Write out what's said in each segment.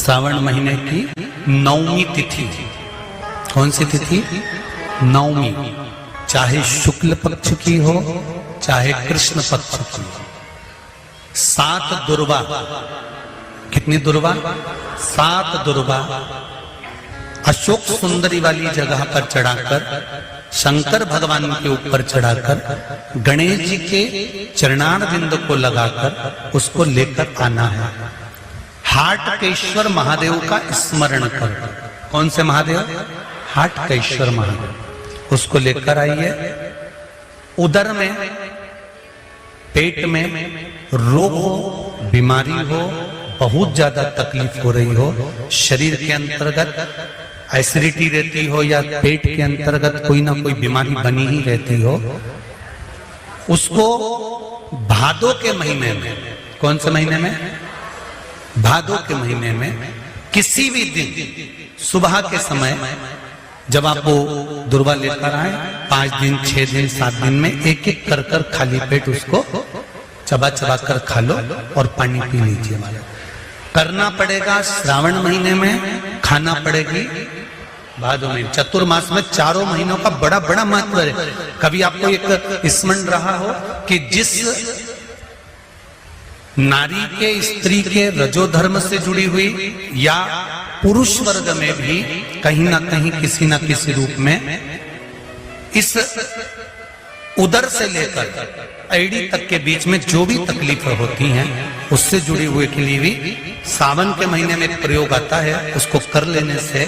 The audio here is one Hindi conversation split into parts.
श्रावण महीने की 9वीं तिथि। कौन सी तिथि? 9वीं। चाहे शुक्ल पक्ष की हो चाहे कृष्ण पक्ष की हो। 7 दुर्वा। कितनी दुर्वा? 7 दुर्वा अशोक सुंदरी वाली जगह पर चढ़ाकर, शंकर भगवान के ऊपर चढ़ाकर, गणेश जी के चरणार बिंद को लगाकर उसको लेकर आना है। हाटकेश्वर महादेव का स्मरण कर। कौन से महादेव? हाटकेश्वर महादेव। उसको लेकर आइए। उदर में, पेट में रोग हो, बीमारी हो, बहुत ज्यादा तकलीफ हो रही हो, शरीर के अंतर्गत एसिडिटी रहती हो या पेट के अंतर्गत कोई ना कोई बीमारी बनी ही रहती हो, उसको भादों के महीने में, कौन से महीने में? भादों के महीने में किसी भी दिन सुबह के समय जब आप वो दुर्वा लेकर आए, 5 दिन, 6 दिन, 7 दिन में एक एक कर कर खाली पेट उसको चबा चबा कर खा लो और पानी पी लीजिए। करना पड़ेगा श्रावण महीने में, खाना पड़ेगी भादों में। चतुर्मास में चारों महीनों का बड़ा बड़ा महत्व है। कभी आपको एक स्मरण रहा हो कि जिस नारी के, स्त्री के रजोधर्म से जुड़ी हुई या पुरुष वर्ग में भी कहीं ना कहीं किसी ना किसी रूप में इस उदर से लेकर एड़ी तक के बीच में जो भी तकलीफें होती हैं उससे जुड़ी हुई के लिए भी सावन के महीने में एक प्रयोग आता है। उसको कर लेने से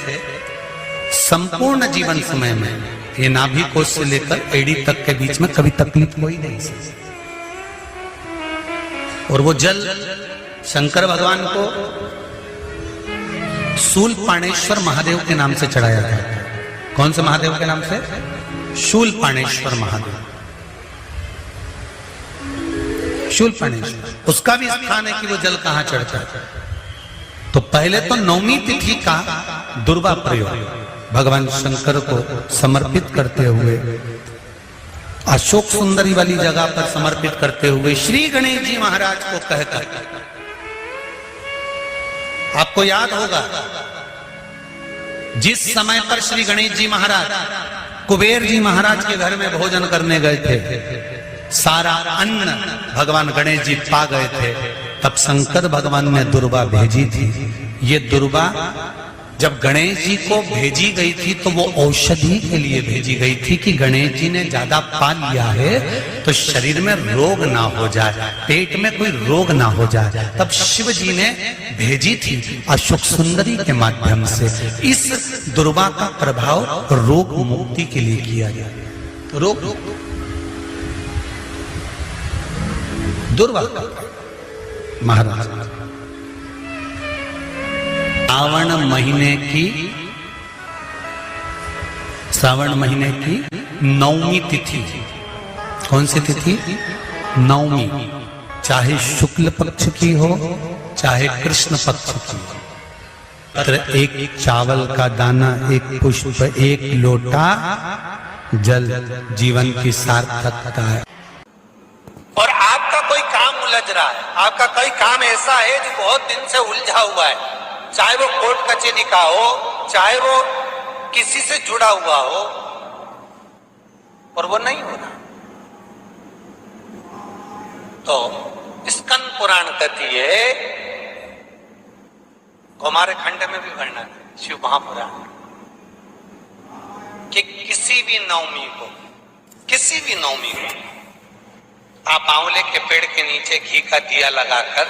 संपूर्ण जीवन समय में ये नाभि कोश से लेकर एड़ी तक के बीच में कभी तकलीफ कोई नहीं सकती। और वो जल शंकर भगवान को शूलपाणेश्वर महादेव के नाम से चढ़ाया था। कौन से महादेव के नाम से? शूलपाणेश्वर महादेव। शूलपाणेश्वर, उसका भी स्थान है कि वो जल कहां चढ़ता है। तो पहले तो 9वीं तिथि का दुर्वा प्रयोग भगवान शंकर को समर्पित करते हुए, अशोक सुंदरी वाली जगह पर समर्पित करते हुए श्री गणेश जी महाराज को कहकर, आपको याद होगा जिस समय पर श्री गणेश जी महाराज कुबेर जी महाराज के घर में भोजन करने गए थे, सारा अन्न भगवान गणेश जी पा गए थे, तब शंकर भगवान ने दुर्वा भेजी थी। ये दुर्वा जब गणेश जी को भेजी गई थी तो वो औषधि के लिए भेजी गई थी कि गणेश जी ने ज्यादा पा लिया है तो शरीर में रोग ना हो जाए, पेट में कोई रोग ना हो जाए। तब शिव जी ने भेजी थी अशोक सुंदरी के माध्यम से। इस दुर्वा का प्रभाव रोग मुक्ति के लिए किया गया। रोग दुर्वा महाराज श्रावण महीने की 9वीं तिथि। कौन सी तिथि? 9वीं। चाहे शुक्ल पक्ष की हो चाहे कृष्ण पक्ष की हो। एक चावल का दाना, एक पुष्प, एक लोटा जल जीवन की सार्थकता है। और आपका कोई काम उलझ रहा है, आपका कोई काम ऐसा है जो बहुत दिन से उलझा हुआ है, चाहे वो कोर्ट कचहरी का हो, चाहे वो किसी से जुड़ा हुआ हो, और वो नहीं हो रहा, तो स्कंद पुराण कहती है, हमारे खंड में भी वर्णन है शिव महापुराण, कि किसी भी नवमी को आप आंवले के पेड़ के नीचे घी का दिया लगाकर,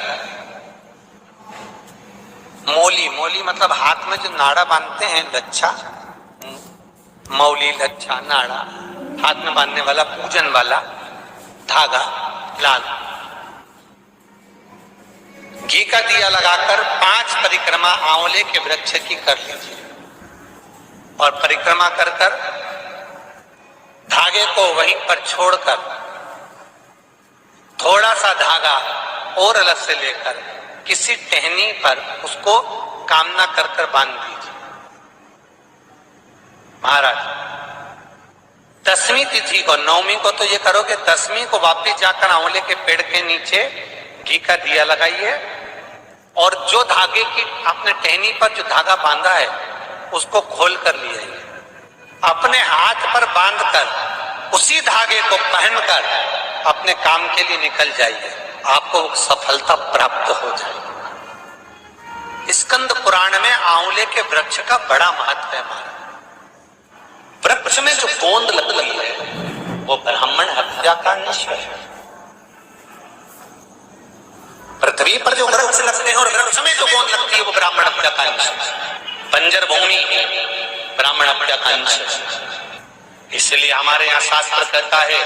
मौली मतलब हाथ में जो नाड़ा बांधते हैं, लच्छा, मौली, लच्छा, नाड़ा, हाथ में बांधने वाला पूजन वाला धागा लाल, घी का दिया लगाकर 5 परिक्रमा आंवले के वृक्ष की कर लीजिए। और परिक्रमा कर धागे को वहीं पर छोड़कर थोड़ा सा धागा और अलग से लेकर किसी टहनी पर उसको कामना कर बांध दीजिए। महाराज 10वीं तिथि को, 9वीं को तो ये करो कि 10वीं को वापस जाकर आंवले के पेड़ के नीचे घी का दिया लगाइए और जो धागे की आपने टहनी पर जो धागा बांधा है उसको खोल कर लिया है, अपने हाथ पर बांधकर उसी धागे को पहनकर अपने काम के लिए निकल जाइए, आपको सफलता प्राप्त हो जाए। स्कंद पुराण में आंवले के वृक्ष का बड़ा महत्व है। महाराज वृक्ष में जो गोंद लगती है वो ब्राह्मण हत्या का निश्चय है। पृथ्वी पर जो वृक्ष लगते हैं और वृक्ष में जो गोंद लगती है वो ब्राह्मण हत्या का निश्चय है। बंजर भूमि ब्राह्मण हत्या का निश्चय है। इसलिए हमारे यहाँ शास्त्र कहता है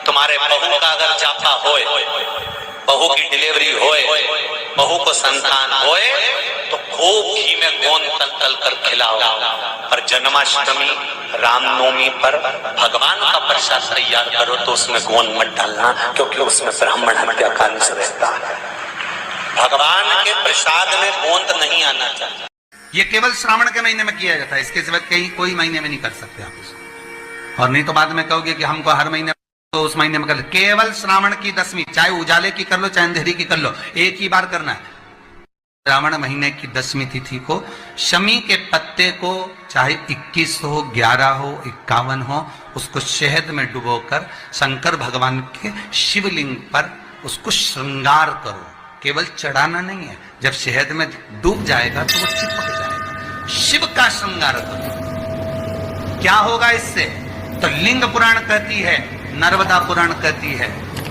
तुम्हारे बहू का अगर जापा होए, बहू की डिलीवरी होए, बहू को संतान होए तो खूब घी में गोंद तल तल कर खिलाओ। पर जन्माष्टमी रामनवमी पर भगवान का प्रसाद तैयार करो तो उसमें गोंद मत डालना, क्योंकि उसमें ब्राह्मण हत्या का अंश रहता है। भगवान के प्रसाद में गोंद नहीं आना चाहिए। ये केवल श्रावण के महीने में किया जाता है, इसके सिवा कहीं कोई महीने में नहीं कर सकते आप इसको। और नहीं तो बाद में कहोगे कि हमको हर महीने तो उस महीने में कर, केवल श्रावण की दशमी, चाहे उजाले की कर लो चाहे अंधेरी की कर लो, एक ही बार करना है। श्रावण महीने की दशमी तिथि को शमी के पत्ते को चाहे 21 हो, 11 हो, 51 हो, उसको शहद में डुबोकर शंकर भगवान के शिवलिंग पर उसको श्रृंगार करो। केवल चढ़ाना नहीं है, जब शहद में डूब जाएगा तो वो चिपक जाएगा। शिव का श्रृंगार करो। क्या होगा इससे? तो लिंग पुराण कहती है, नर्मदा पुराण कहती है,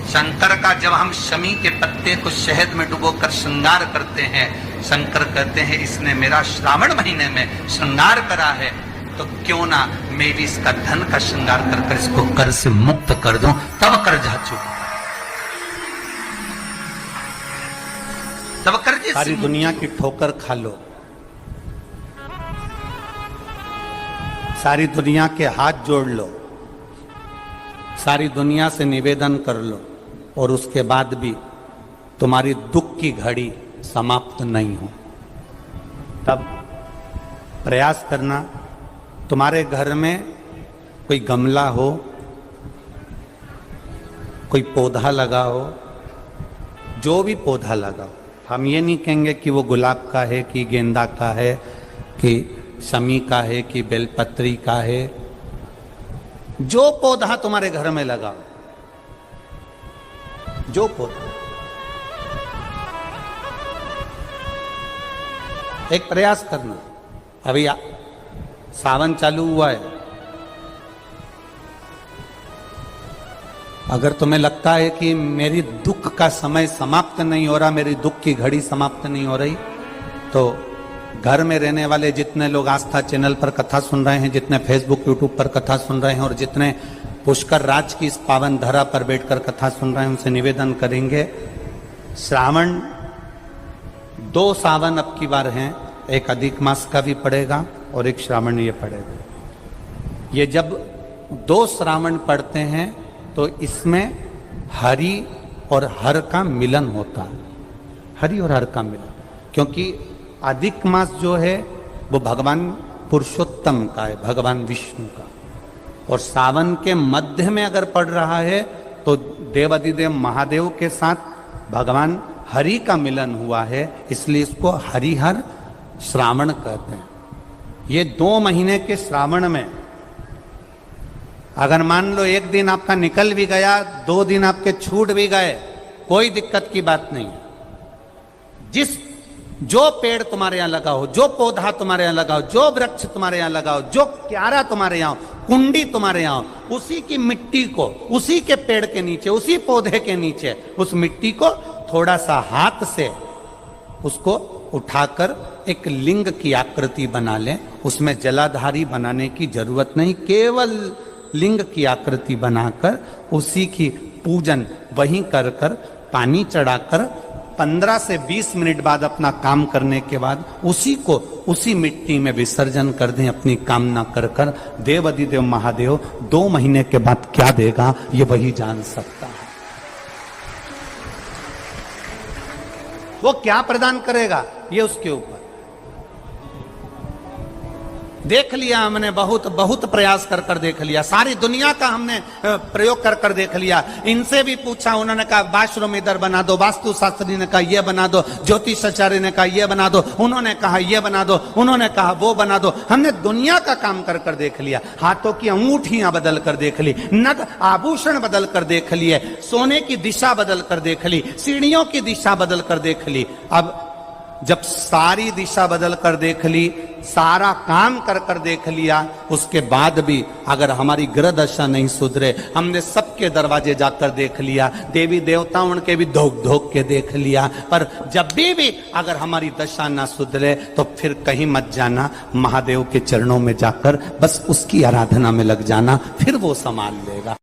शंकर का जब हम शमी के पत्ते को शहद में डुबोकर श्रृंगार करते हैं, शंकर कहते हैं इसने मेरा श्रावण महीने में श्रृंगार करा है, तो क्यों ना मैं भी इसका धन का श्रृंगार कर कर इसको कर से मुक्त कर दूं, तब कर्जा चुका। तब कर्जे सारी दुनिया की ठोकर खा लो, सारी दुनिया के हाथ जोड़ लो, सारी दुनिया से निवेदन कर लो, और उसके बाद भी तुम्हारी दुख की घड़ी समाप्त नहीं हो, तब प्रयास करना। तुम्हारे घर में कोई गमला हो, कोई पौधा लगा हो, जो भी पौधा लगा हो, हम ये नहीं कहेंगे कि वो गुलाब का है कि गेंदा का है कि शमी का है कि बेलपत्री का है, जो पौधा तुम्हारे घर में लगा, जो पौधा, एक प्रयास करना। अभी सावन चालू हुआ है, अगर तुम्हें लगता है कि मेरी दुख का समय समाप्त नहीं हो रहा, मेरी दुख की घड़ी समाप्त नहीं हो रही, तो घर में रहने वाले जितने लोग आस्था चैनल पर कथा सुन रहे हैं, जितने फेसबुक यूट्यूब पर कथा सुन रहे हैं, और जितने पुष्कर राज की इस पावन धरा पर बैठकर कथा सुन रहे हैं, उनसे निवेदन करेंगे, श्रावण 2 सावन अब की बार हैं, एक अधिक मास का भी पड़ेगा और एक श्रावण ये पड़ेगा। ये जब 2 श्रावण पड़ते हैं तो इसमें हरि और हर का मिलन होता है, हरि और हर का मिलन, क्योंकि अधिक मास जो है वो भगवान पुरुषोत्तम का है, भगवान विष्णु का, और सावन के मध्य में अगर पड़ रहा है तो देवाधिदेव महादेव के साथ भगवान हरि का मिलन हुआ है, इसलिए इसको हरिहर श्रावण कहते हैं। ये 2 महीने के श्रावण में अगर मान लो एक दिन आपका निकल भी गया, 2 दिन आपके छूट भी गए, कोई दिक्कत की बात नहीं है। जो पेड़ तुम्हारे यहाँ लगा हो, जो पौधा तुम्हारे यहाँ लगा हो, जो वृक्ष तुम्हारे यहाँ लगा हो, जो क्यारा तुम्हारे यहाँ हो, कुंडी तुम्हारे यहाँ हो, उसी की मिट्टी को, उसी के पेड़ के नीचे, उसी पौधे के नीचे, उस मिट्टी को थोड़ा सा हाथ से उसको उठाकर एक लिंग की आकृति बना लें। उसमें जलाधारी बनाने की जरूरत नहीं, केवल लिंग की आकृति बनाकर उसी की पूजन वहीं कर कर पानी चढ़ाकर 15 से 20 मिनट बाद अपना काम करने के बाद उसी को उसी मिट्टी में विसर्जन कर दें, अपनी कामना कर कर। देवाधिदेव महादेव 2 महीने के बाद क्या देगा ये वही जान सकता है। वो क्या प्रदान करेगा ये उसके ऊपर। देख लिया हमने, बहुत बहुत प्रयास कर कर देख लिया, सारी दुनिया का हमने प्रयोग कर कर देख लिया। इनसे भी पूछा, उन्होंने कहा वाशरूम इधर बना दो, वास्तु शास्त्री ने कहा ये बना दो, ज्योतिषाचार्य ने कहा ये बना दो, उन्होंने कहा ये बना दो, उन्होंने कहा वो बना दो। हमने दुनिया का काम कर कर देख लिया, हाथों की अंगूठियां बदल कर देख ली, नग आभूषण बदल कर देख लिए, सोने की दिशा बदल कर देख ली, सीढ़ियों की दिशा बदल कर देख ली। अब जब सारी दिशा बदल कर देख ली, सारा काम कर कर देख लिया, उसके बाद भी अगर हमारी ग्रह दशा नहीं सुधरे, हमने सबके दरवाजे जाकर देख लिया, देवी देवताओं के भी धोक धोक के देख लिया, पर जब भी अगर हमारी दशा ना सुधरे तो फिर कहीं मत जाना, महादेव के चरणों में जाकर बस उसकी आराधना में लग जाना, फिर वो संभाल लेगा।